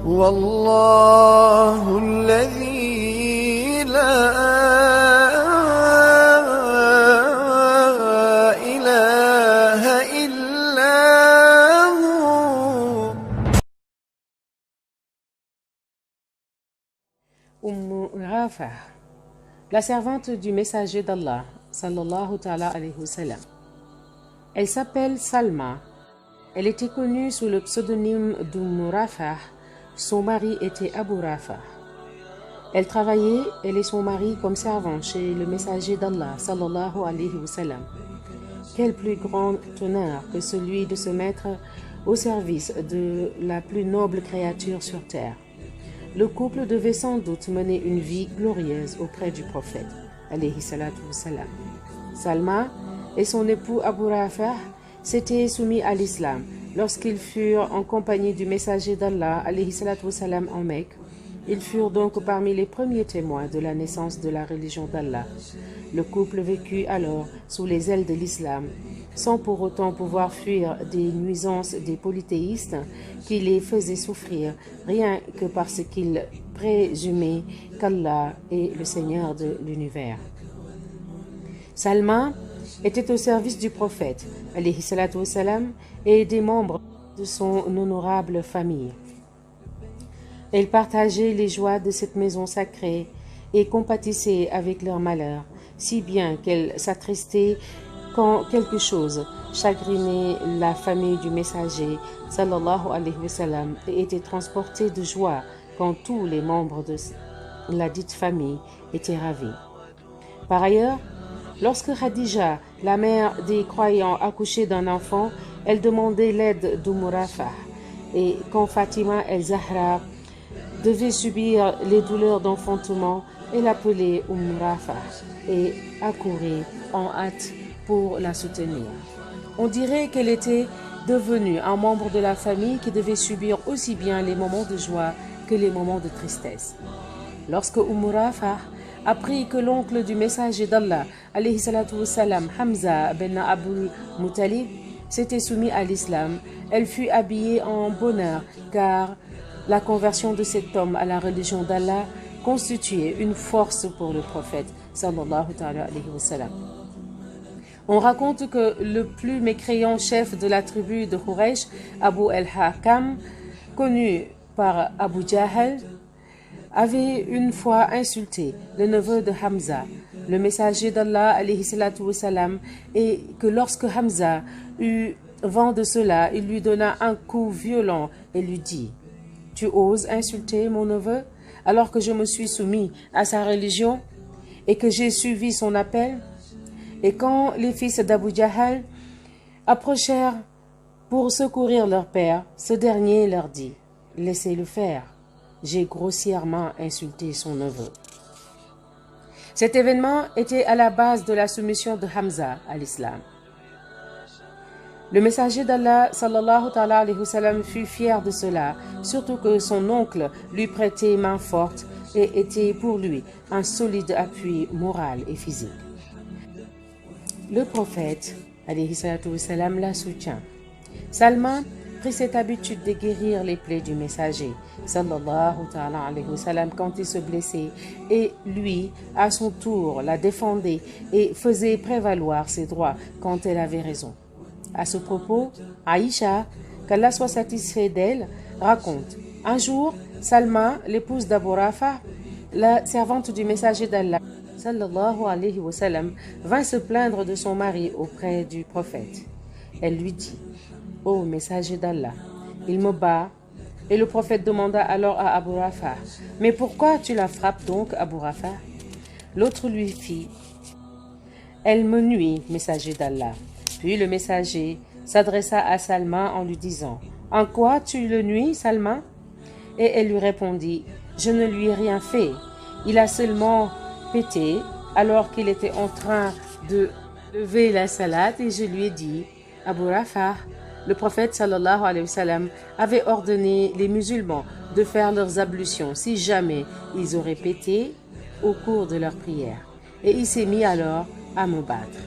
والله الذي لا إله إلا هو. Rafah, la servante du messager d'Allah, sallallahu ta'ala alayhi wa sallam. Elle s'appelle Salma. Elle était connue sous le pseudonyme Rafah. Son mari était Abu Rafah. Elle travaillait, elle et son mari, comme servant chez le messager d'Allah, sallallahu alayhi wa sallam. Quel plus grand honneur que celui de se mettre au service de la plus noble créature sur terre. Le couple devait sans doute mener une vie glorieuse auprès du prophète, alayhi salatu wa sallam. Salma et son époux Abu Rafah s'étaient soumis à l'islam lorsqu'ils furent en compagnie du messager d'Allah, alayhi salatu wa sallam, en Mecque. Ils furent donc parmi les premiers témoins de la naissance de la religion d'Allah. Le couple vécut alors sous les ailes de l'islam, sans pour autant pouvoir fuir des nuisances des polythéistes qui les faisaient souffrir, rien que parce qu'ils présumaient qu'Allah est le Seigneur de l'univers. Salma était au service du prophète, alayhi salatu wa sallam, et des membres de son honorable famille. Elle partageait les joies de cette maison sacrée et compatissait avec leurs malheurs, si bien qu'elle s'attristait quand quelque chose chagrinait la famille du messager, sallallahu alayhi wa sallam, et était transportée de joie quand tous les membres de la dite famille étaient ravis. Par ailleurs, lorsque Khadija, la mère des croyants, accouchait d'un enfant, elle demandait l'aide Rafah. Et quand Fatima el-Zahra devait subir les douleurs d'enfantement, elle appelait Rafah et accourait en hâte pour la soutenir. On dirait qu'elle était devenue un membre de la famille qui devait subir aussi bien les moments de joie que les moments de tristesse. Lorsque Rafah apprit que l'oncle du messager d'Allah, alayhi salatu wa sallam, Hamza ben Abul Muttalib, s'était soumis à l'islam, elle fut habillée en bonheur, car la conversion de cet homme à la religion d'Allah constituait une force pour le prophète, sallallahu alayhi wa sallam. On raconte que le plus mécréant chef de la tribu de Quraysh, Abu al-Hakam, connu par Abu Jahl, avait une fois insulté le neveu de Hamza, le messager d'Allah, alayhi salatu wa sallam, et que lorsque Hamza eut vent de cela, il lui donna un coup violent et lui dit: « Tu oses insulter mon neveu alors que je me suis soumis à sa religion et que j'ai suivi son appel ?» Et quand les fils d'Abu Jahl approchèrent pour secourir leur père, ce dernier leur dit: « Laissez-le faire. J'ai grossièrement insulté son neveu. » Cet événement était à la base de la soumission de Hamza à l'islam. Le messager d'Allah, sallallahu alayhi wa sallam, fut fier de cela, surtout que son oncle lui prêtait main forte et était pour lui un solide appui moral et physique. Le prophète, alayhi salatu wa sallam, la soutient. Salman prit cette habitude de guérir les plaies du messager, sallallahu alayhi wa sallam, quand il se blessait, et lui, à son tour, la défendait et faisait prévaloir ses droits quand elle avait raison. À ce propos, Aïcha, qu'Allah soit satisfait d'elle, raconte: un jour, Salma, l'épouse d'Abu Rafah, la servante du messager d'Allah, sallallahu alayhi wa sallam, vint se plaindre de son mari auprès du prophète. Elle lui dit: « Ô messager d'Allah, il me bat. » Et le prophète demanda alors à Abu Rafah: « Mais pourquoi tu la frappes donc, Abu Rafah ?» L'autre lui fit: « Elle me nuit, messager d'Allah. » Puis le messager s'adressa à Salma en lui disant: « En quoi tu le nuis, Salma ?» Et elle lui répondit: « Je ne lui ai rien fait. Il a seulement pété alors qu'il était en train de lever la salade et je lui ai dit: Abu Rafah, Le prophète sallallahu alayhi wa sallam avait ordonné les musulmans de faire leurs ablutions si jamais ils auraient pété au cours de leur prière. Et il s'est mis alors à me battre.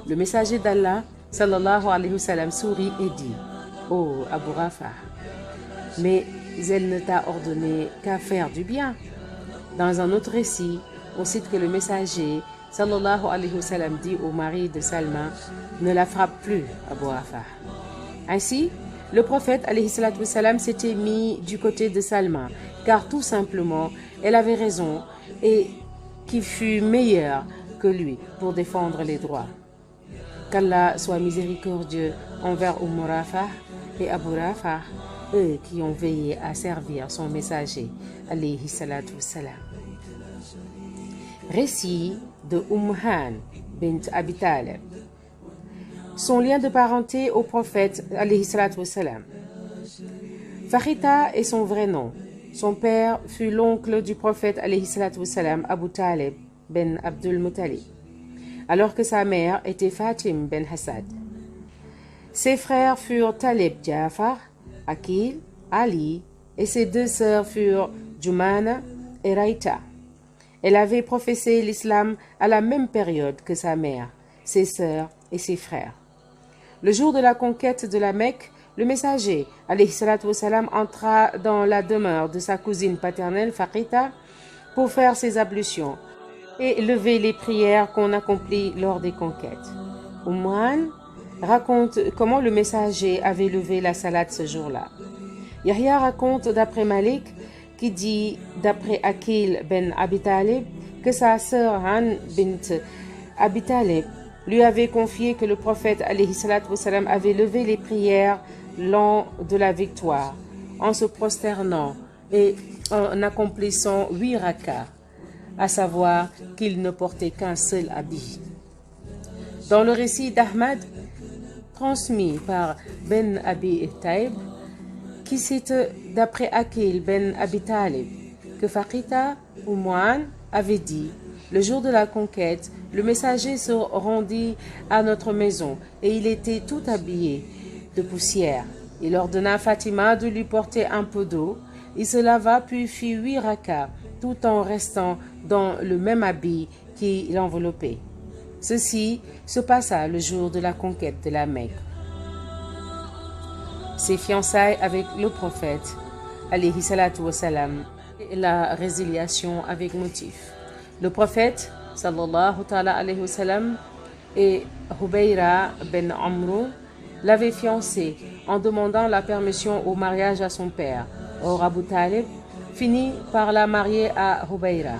Le messager d'Allah sallallahu alayhi wa sallam sourit et dit: Oh Abu Rafa, mais elle ne t'a ordonné qu'à faire du bien. Dans un autre récit, on cite que le messager sallallahu alayhi wa sallam dit au mari de Salma: ne la frappe plus, Abu Rafa. Ainsi, le prophète alayhi salatu wa sallam s'était mis du côté de Salma, car tout simplement, elle avait raison et qui fut meilleure que lui pour défendre les droits. Qu'Allah soit miséricordieux envers Rafah et Abu Rafa, eux qui ont veillé à servir son messager, alayhi salatu wassalam. Récit de Han bint Abi Talib. Son lien de parenté au prophète, alayhi salatu wassalam. Farita est son vrai nom. Son père fut l'oncle du prophète, alayhi salatu wassalam, Abu Talib ben Abdul Muttalib, alors que sa mère était Fatim ben Hassad. Ses frères furent Talib Jafar, Akil, Ali, et ses deux sœurs furent Jumana et Raïta. Elle avait professé l'islam à la même période que sa mère, ses sœurs et ses frères. Le jour de la conquête de la Mecque, le messager, alayhi salatu wassalam, entra dans la demeure de sa cousine paternelle, Farita, pour faire ses ablutions et lever les prières qu'on accomplit lors des conquêtes. Oumouane raconte comment le messager avait levé la salade ce jour-là. Yahya raconte d'après Malik, qui dit d'après Akil ben Abi Talib, que sa sœur Han bint Abi Talib lui avait confié que le prophète alayhi salatu wassalam avait levé les prières lors de la victoire, en se prosternant et en accomplissant 8 rakas, à savoir qu'il ne portait qu'un seul habit. Dans le récit d'Ahmad, transmis par Ben Abi Taïb, qui cite d'après Akil ben Abi Talib, que Farita ou Mouane avait dit: le jour de la conquête, le messager se rendit à notre maison et il était tout habillé de poussière. Il ordonna à Fatima de lui porter un peu d'eau. Il se lava puis fit 8 rakas, tout en restant dans le même habit qui l'enveloppait. Ceci se passa le jour de la conquête de la Mecque. Ses fiançailles avec le prophète, alayhi salatu wassalam, et la résiliation avec motif. Le prophète, sallallahu ta'ala alayhi wa sallam, et Hubayra ben Amr l'avaient fiancé en demandant la permission au mariage à son père. Or, Abu Talib finit par la marier à Hubayra.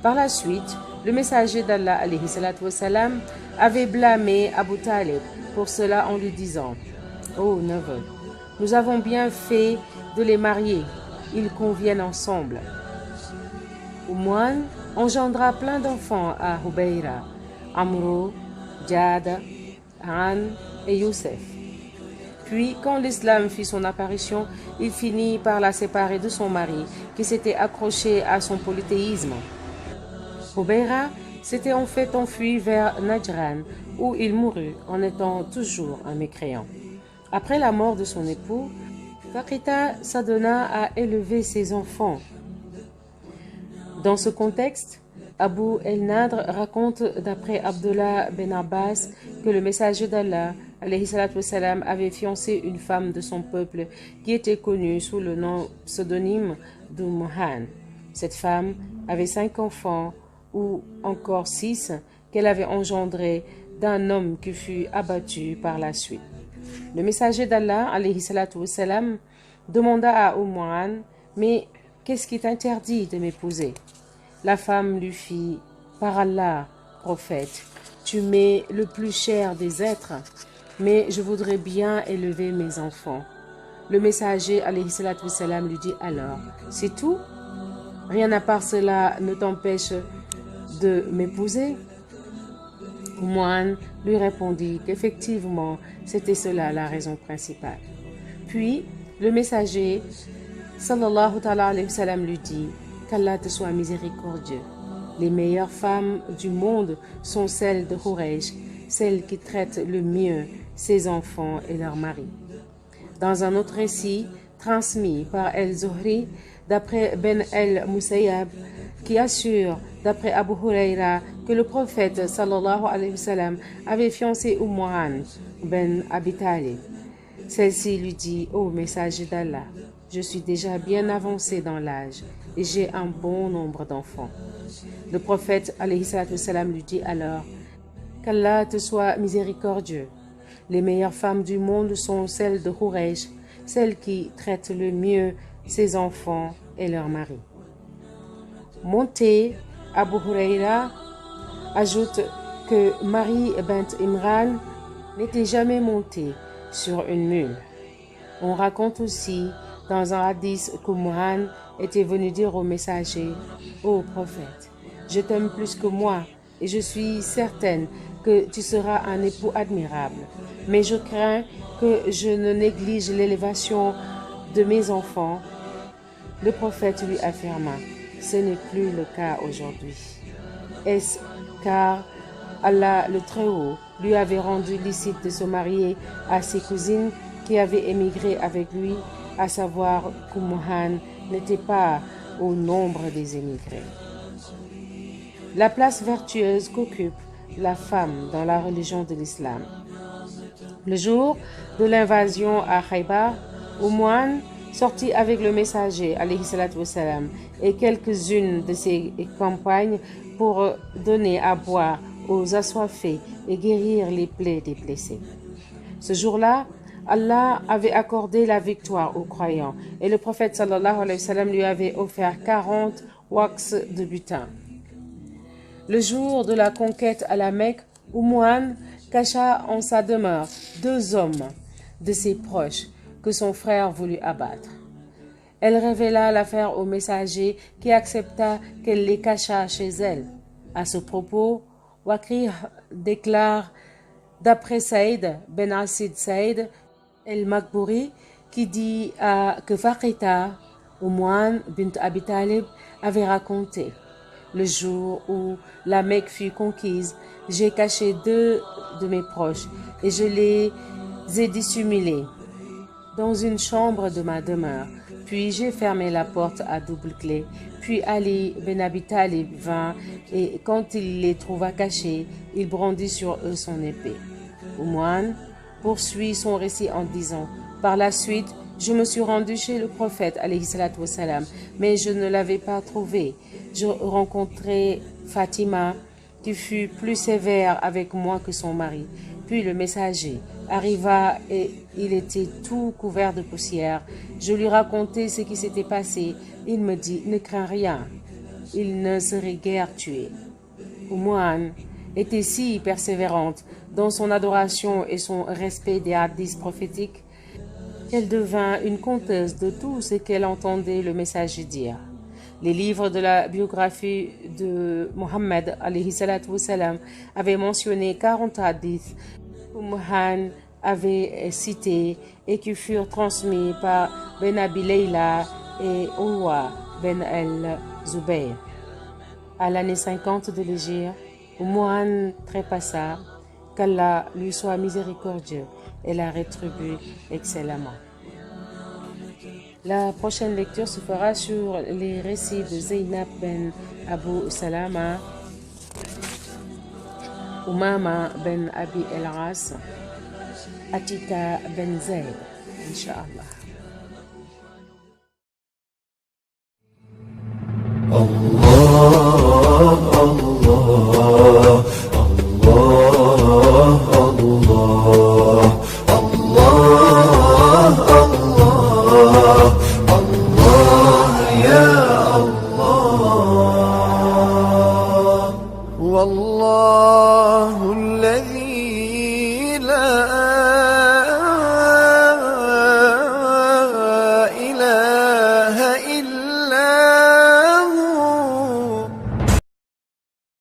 Par la suite, le messager d'Allah alayhi salatu wassalam avait blâmé Abu Talib pour cela en lui disant: ô neveu, nous avons bien fait de les marier, ils conviennent ensemble. Oumouane engendra plein d'enfants à Hubayra, Amro, Jada, Han et Youssef. Puis, quand l'islam fit son apparition, il finit par la séparer de son mari, qui s'était accroché à son polythéisme. Hubayra s'était en fait enfui vers Najran, où il mourut en étant toujours un mécréant. Après la mort de son époux, Farita s'adonna à élever ses enfants. Dans ce contexte, Abu el-Nadr raconte d'après Abdullah ben Abbas que le messager d'Allah alayhi salatu wassalam, avait fiancé une femme de son peuple qui était connue sous le nom pseudonyme d'Umm-Han. Cette femme avait 5 enfants ou encore 6 qu'elle avait engendrés d'un homme qui fut abattu par la suite. Le messager d'Allah alayhi salatu wassalam, demanda à Umm-Han: mais qu'est-ce qui t'interdit de m'épouser? La femme lui fit: par Allah, prophète, tu m'es le plus cher des êtres, mais je voudrais bien élever mes enfants. Le messager alayhi salatu wassalam lui dit alors: c'est tout? Rien à part cela ne t'empêche de m'épouser? Umm-Han lui répondit qu'effectivement c'était cela la raison principale. Puis le messager sallallahu alayhi wa sallam lui dit: qu'Allah te soit miséricordieux. Les meilleures femmes du monde sont celles de Quraysh, celles qui traitent le mieux ses enfants et leurs maris. Dans un autre récit, transmis par El-Zuhri, d'après Ben el-Musayyab, qui assure, d'après Abu Huraira, que le prophète sallallahu alayhi wa sallam avait fiancé Umm ben Abi Talib. Celle-ci lui dit: Ô messager d'Allah, je suis déjà bien avancé dans l'âge et j'ai un bon nombre d'enfants. Le prophète alayhi salatu wa sallam lui dit alors: qu'Allah te soit miséricordieux. Les meilleures femmes du monde sont celles de Quraysh, celles qui traitent le mieux ses enfants et leurs maris. Monté, Abu Huraira ajoute que Marie bint Imran n'était jamais montée sur une mule. On raconte aussi dans un hadith qu'Umm était venu dire au messager: Ô prophète, je t'aime plus que moi et je suis certaine que tu seras un époux admirable. Mais je crains que je ne néglige l'élévation de mes enfants. Le prophète lui affirma: ce n'est plus le cas aujourd'hui. Est-ce car Allah le Très-Haut lui avait rendu licite de se marier à ses cousines qui avaient émigré avec lui, à savoir qu'Umm n'était pas au nombre des émigrés. La place vertueuse qu'occupe la femme dans la religion de l'islam. Le jour de l'invasion à Khaybar, Umm sortit avec le messager alayhi salatu wassalam, et quelques-unes de ses compagnes pour donner à boire aux assoiffés et guérir les plaies des blessés. Ce jour-là, Allah avait accordé la victoire aux croyants et le prophète sallallahu alayhi wa sallam lui avait offert 40 waqs de butin. Le jour de la conquête à la Mecque, Umm cacha en sa demeure 2 hommes de ses proches que son frère voulut abattre. Elle révéla l'affaire au messager qui accepta qu'elle les cachât chez elle. À ce propos, Waqi déclare, d'après Saïd ben Asid Saïd el-Makbouri, qui dit que Faqita, Umm bint Abi Talib, avait raconté: le jour où la Mecque fut conquise, j'ai caché 2 de mes proches et je les ai dissimulés dans une chambre de ma demeure. Puis j'ai fermé la porte à double clé. Puis Ali ben Abi Talib vint et quand il les trouva cachés, il brandit sur eux son épée. Umm poursuit son récit en disant: par la suite, je me suis rendu chez le prophète alayhi salatu wassalam, mais je ne l'avais pas trouvé. Je rencontrai Fatima, qui fut plus sévère avec moi que son mari. Puis le messager arriva et il était tout couvert de poussière. Je lui racontai ce qui s'était passé. Il me dit: ne crains rien, il ne serait guère tué. Umm était si persévérante dans son adoration et son respect des hadiths prophétiques qu'elle devint une conteuse de tout ce qu'elle entendait le messager dire. Les livres de la biographie de Mohammed alayhi salatu wassalam avaient mentionné 40 hadiths qu'Umm avait cités et qui furent transmis par Ben Abi Layla et Urwa ben el-Zubayr. À l'année 50 de l'Hégire, Umm trépassa, qu'Allah lui soit miséricordieux et la rétribue excellemment. La prochaine lecture se fera sur les récits de Zainab ben Abu Salama, Umama ben Abi el-As, Atika ben Zayd, Inch'Allah. والله الذي لا